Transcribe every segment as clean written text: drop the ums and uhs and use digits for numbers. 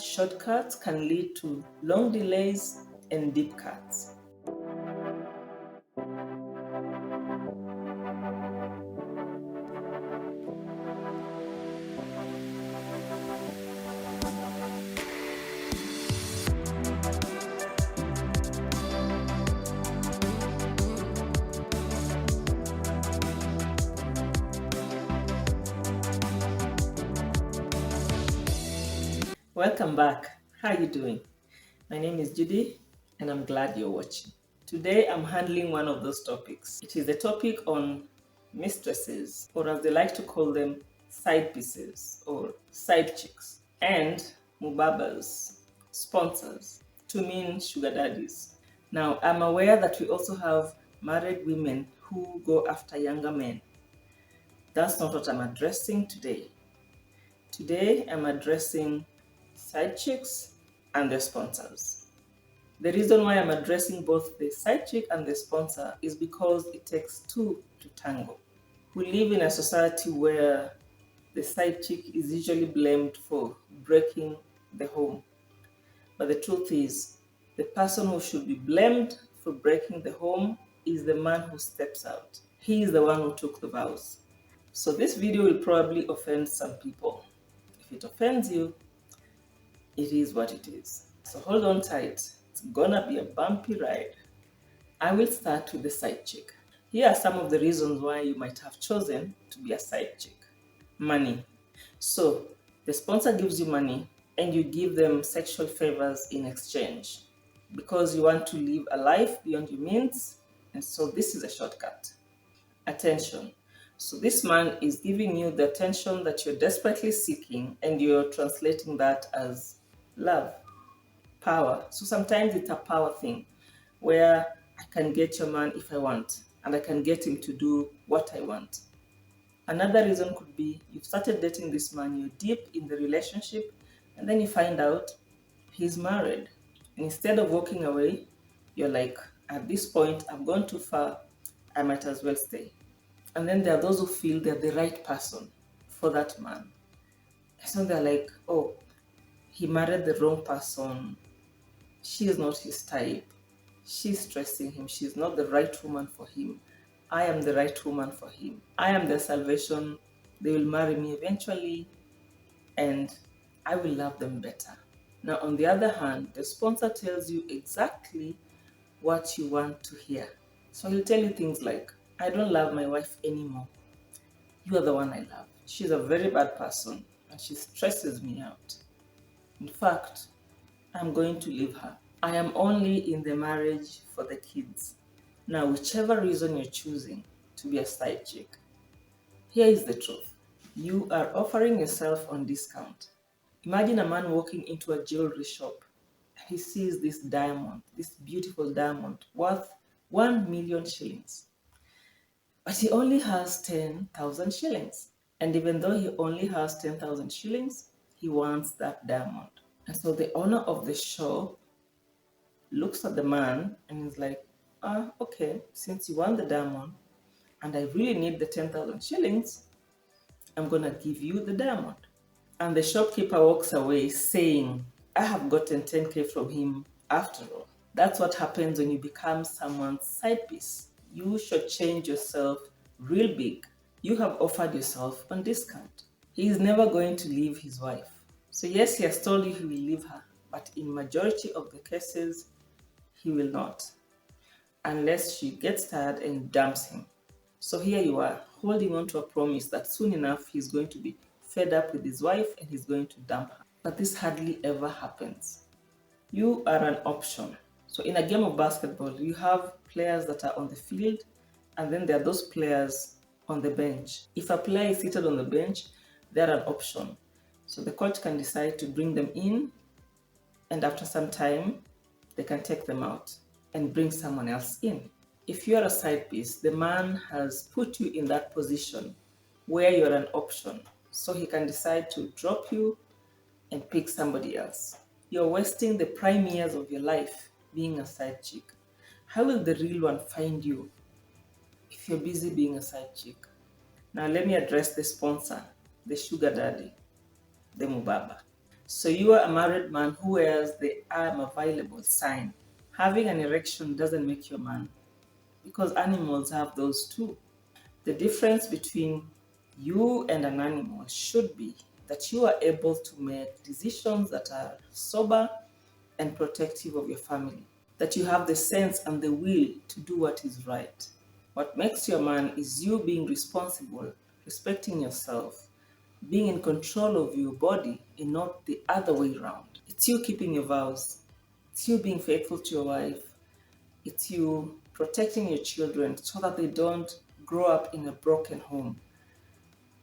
shortcuts can lead to long delays and deep cuts. Welcome back. How are you doing? My name is Judy and I'm glad you're watching. Today I'm handling one of those topics. It is the topic on mistresses, or as they like to call them, side pieces or side chicks, and mubabas, sponsors, to mean sugar daddies. Now, I'm aware that we also have married women who go after younger men. That's not what I'm addressing today. Today, I'm addressing side chicks and their sponsors. The reason why I'm addressing both the side chick and the sponsor is because it takes two to tango. We live in a society where the side chick is usually blamed for breaking the home. But the truth is, the person who should be blamed for breaking the home is the man who steps out. He is the one who took the vows. So this video will probably offend some people. If it offends you, it is what it is. So hold on tight. It's gonna be a bumpy ride. I will start with the side chick. Here are some of the reasons why you might have chosen to be a side chick. Money. So the sponsor gives you money and you give them sexual favors in exchange because you want to live a life beyond your means, and so this is a shortcut. Attention. So this man is giving you the attention that you're desperately seeking, and you're translating that as love, power. So sometimes it's a power thing where I can get your man if I want, and I can get him to do what I want. Another reason could be you've started dating this man, you're deep in the relationship, and then you find out he's married. And instead of walking away, you're like, at this point, I've gone too far, I might as well stay. And then there are those who feel they're the right person for that man. So they're like, oh, he married the wrong person. She is not his type. She's stressing him. She's not the right woman for him. I am the right woman for him. I am their salvation. They will marry me eventually, and I will love them better. Now, on the other hand, the sponsor tells you exactly what you want to hear. So he'll tell you things like, I don't love my wife anymore. You are the one I love. She's a very bad person and she stresses me out. In fact, I'm going to leave her. I am only in the marriage for the kids. Now, whichever reason you're choosing to be a side chick, here is the truth. You are offering yourself on discount. Imagine a man walking into a jewelry shop. He sees this diamond, this beautiful diamond worth 1 million shillings. But he only has 10,000 shillings. And even though he only has 10,000 shillings, he wants that diamond. And so the owner of the shop looks at the man and is like, okay, since you want the diamond and I really need the 10,000 shillings, I'm going to give you the diamond. And the shopkeeper walks away saying, I have gotten 10K from him after all. That's what happens when you become someone's side piece. You should change yourself real big. You have offered yourself on discount. He is never going to leave his wife. So yes, he has told you he will leave her, but in majority of the cases, he will not, unless she gets tired and dumps him. So here you are, holding on to a promise that soon enough he's going to be fed up with his wife and he's going to dump her. But this hardly ever happens. You are an option. So in a game of basketball, you have players that are on the field, and then there are those players on the bench. If a player is seated on the bench, they're an option. So the coach can decide to bring them in, and after some time, they can take them out and bring someone else in. If you're a side piece, the man has put you in that position where you're an option. So he can decide to drop you and pick somebody else. You're wasting the prime years of your life being a side chick. How will the real one find you if you're busy being a side chick? Now let me address the sponsor, the sugar daddy, the mubaba. So you are a married man who wears the "I am available" sign. Having an erection doesn't make you a man, because animals have those too. The difference between you and an animal should be that you are able to make decisions that are sober and protective of your family, that you have the sense and the will to do what is right. What makes you a man is you being responsible, respecting yourself, being in control of your body and not the other way around. It's you keeping your vows. It's you being faithful to your wife. It's you protecting your children so that they don't grow up in a broken home.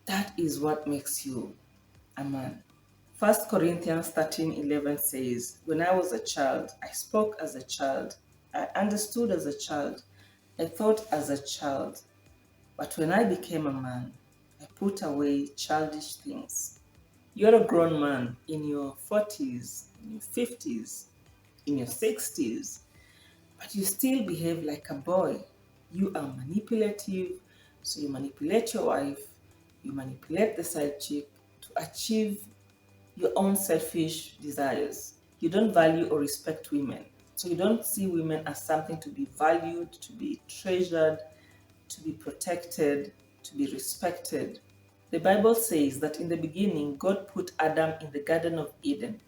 That is what makes you a man. 1 Corinthians 13:11 says, "When I was a child, I spoke as a child, I understood as a child, I thought as a child. But when I became a man, I put away childish things." You're a grown man in your 40s, in your 50s, in your 60s, but you still behave like a boy. You are manipulative, so you manipulate your wife, you manipulate the side chick to achieve your own selfish desires. You don't value or respect women, so you don't see women as something to be valued, to be treasured, to be protected, to be respected. The Bible says that in the beginning, God put Adam in the Garden of Eden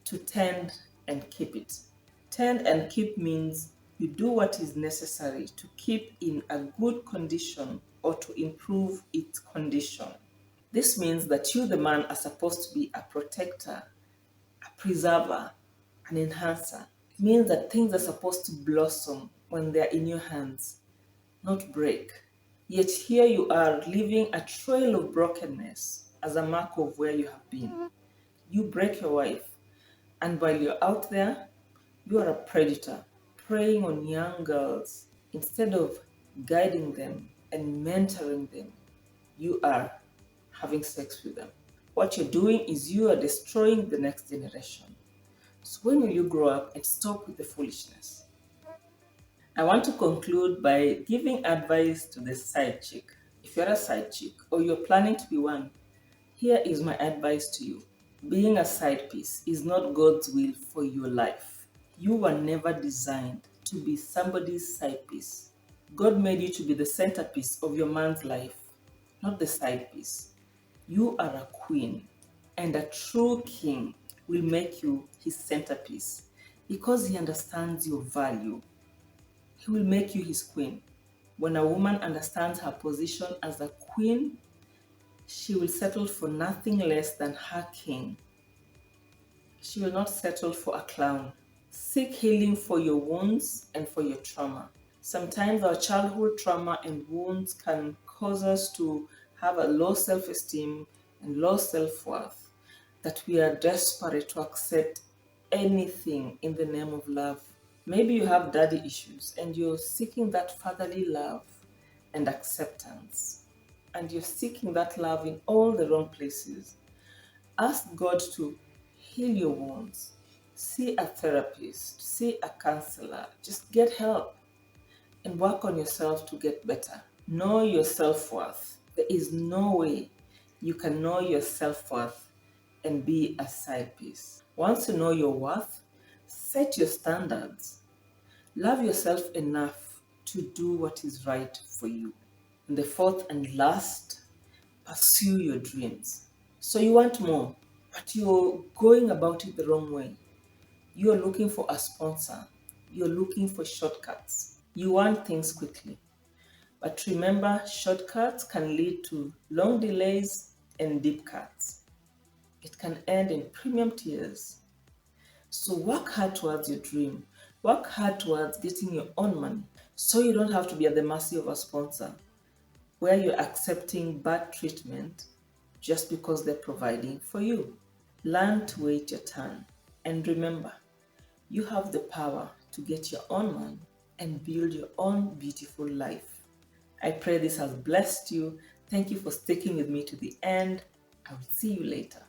to tend and keep it. Tend and keep means you do what is necessary to keep in a good condition or to improve its condition. This means that you, the man, are supposed to be a protector, a preserver, an enhancer. It means that things are supposed to blossom when they're in your hands, not break. Yet here you are leaving a trail of brokenness as a mark of where you have been. You break your wife, and while you're out there, you are a predator, preying on young girls. Instead of guiding them and mentoring them, you are having sex with them. What you're doing is you are destroying the next generation. So when will you grow up and stop with the foolishness? I want to conclude by giving advice to the side chick. If you're a side chick or you're planning to be one, here is my advice to you. Being a side piece is not God's will for your life. You were never designed to be somebody's side piece. God made you to be the centerpiece of your man's life, not the side piece. You are a queen, and a true king will make you his centerpiece because he understands your value. He will make you his queen. When a woman understands her position as a queen, she will settle for nothing less than her king. She will not settle for a clown. Seek healing for your wounds and for your trauma. Sometimes our childhood trauma and wounds can cause us to have a low self-esteem and low self-worth, that we are desperate to accept anything in the name of love. Maybe you have daddy issues and you're seeking that fatherly love and acceptance, and you're seeking that love in all the wrong places. Ask God to heal your wounds. See a therapist, see a counselor. Just get help and work on yourself to get better. Know your self-worth. There is no way you can know your self-worth and be a side piece. Once you know your worth, set your standards. Love yourself enough to do what is right for you. And the fourth and last, pursue your dreams. So you want more, but you're going about it the wrong way. You're looking for a sponsor. You're looking for shortcuts. You want things quickly. But remember, shortcuts can lead to long delays and deep cuts. It can end in premium tears. So work hard towards your dream. Work hard towards getting your own money so you don't have to be at the mercy of a sponsor where you're accepting bad treatment just because they're providing for you. Learn to wait your turn. And remember, you have the power to get your own man and build your own beautiful life. I pray this has blessed you. Thank you for sticking with me to the end. I will see you later.